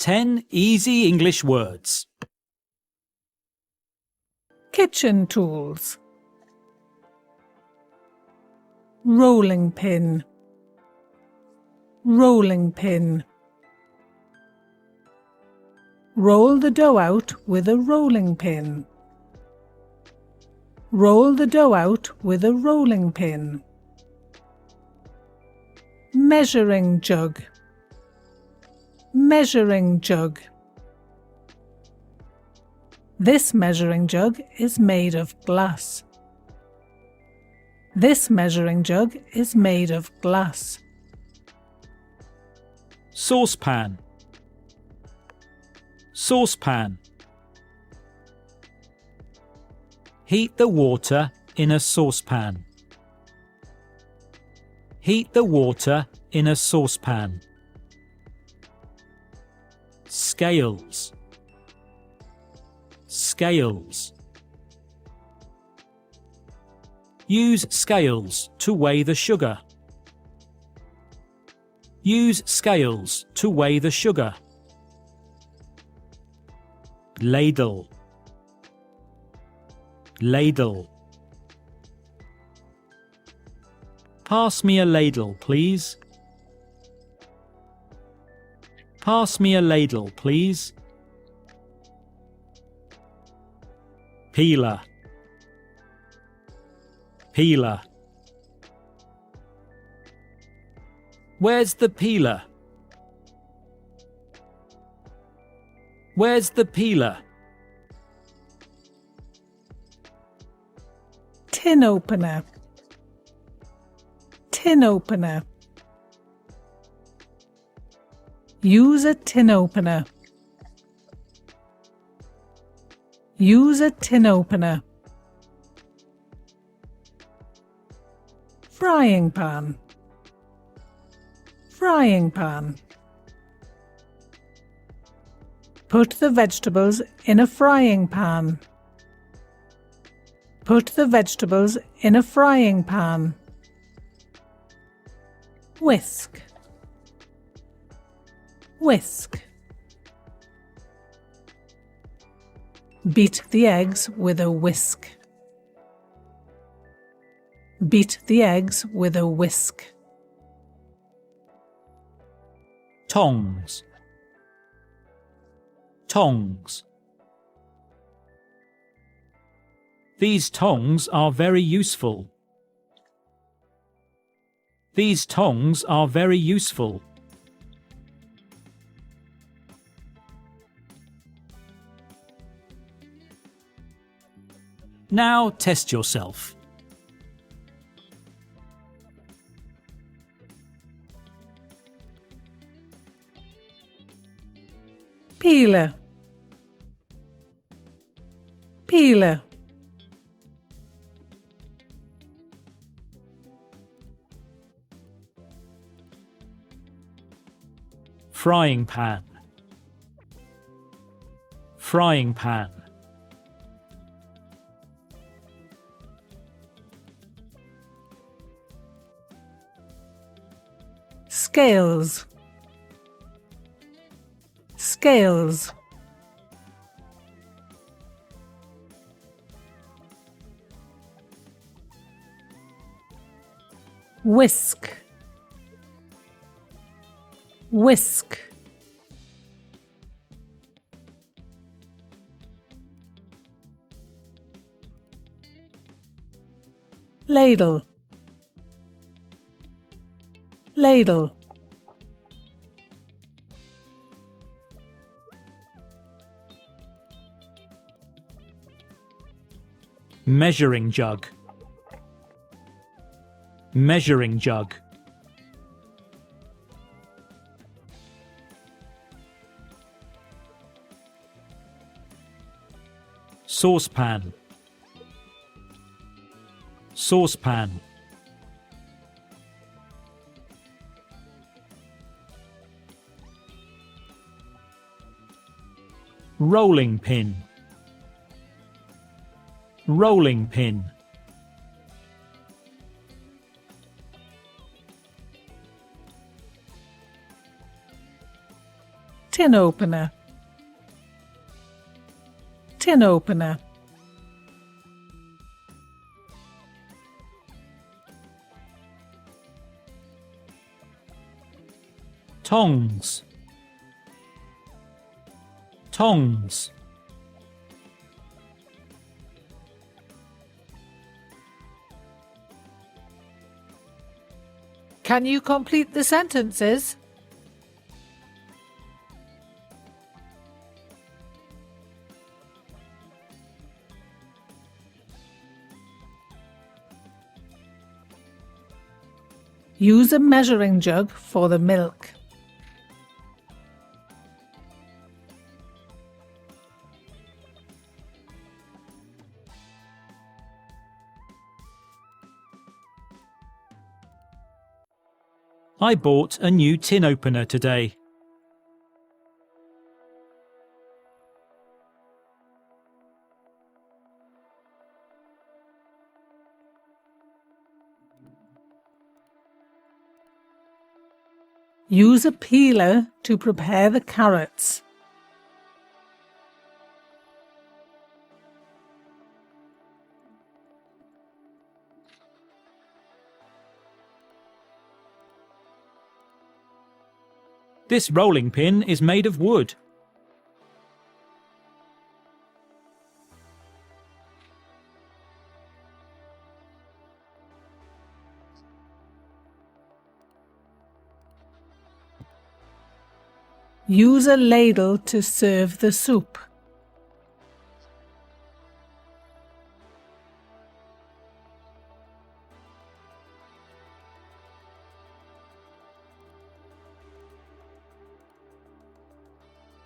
10 easy English words. Kitchen tools. Rolling pin. Rolling pin. Roll the dough out with a rolling pin. Roll the dough out with a rolling pin. Measuring jug. Measuring jug. This measuring jug is made of glass. This measuring jug is made of glass. Saucepan. Saucepan. Heat the water in a saucepan. Heat the water in a saucepan. Scales. Scales. Use scales to weigh the sugar. Use scales to weigh the sugar. Ladle. Ladle. Pass me a ladle, please. Pass me a ladle, please. Peeler. Peeler. Where's the peeler? Where's the peeler? Tin opener. Tin opener. Use a tin opener. Use a tin opener. Frying pan. Frying pan. Put the vegetables in a frying pan. Put the vegetables in a frying pan. Whisk. Whisk. Beat the eggs with a whisk. Beat the eggs with a whisk. Tongs. Tongs. These tongs are very useful. These tongs are very useful. Now test yourself. Peeler. Peeler. Frying pan. Frying pan. Scales. Scales. Whisk. Whisk. Ladle. Ladle. Measuring jug. Measuring jug. Saucepan. Saucepan. Rolling pin. Rolling pin. tin opener, tin opener. Tongs, tongs. Can you complete the sentences? Use a measuring jug for the milk. I bought a new tin opener today. Use a peeler to prepare the carrots. This rolling pin is made of wood. Use a ladle to serve the soup.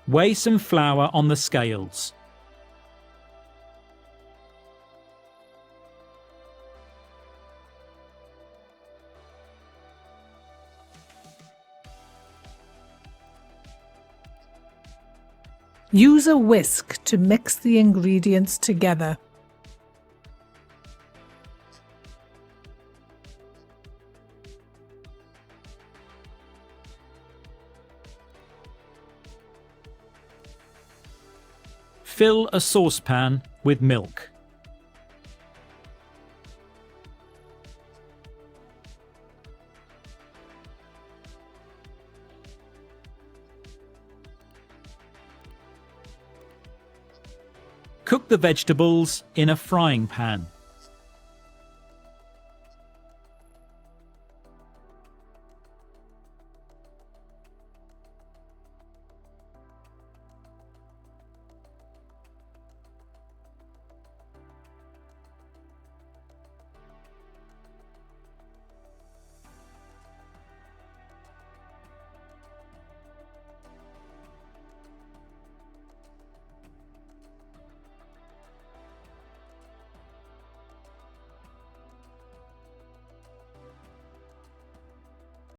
Weigh some flour on the scales. Use a whisk to mix the ingredients together. Fill a saucepan with milk. Cook the vegetables in a frying pan.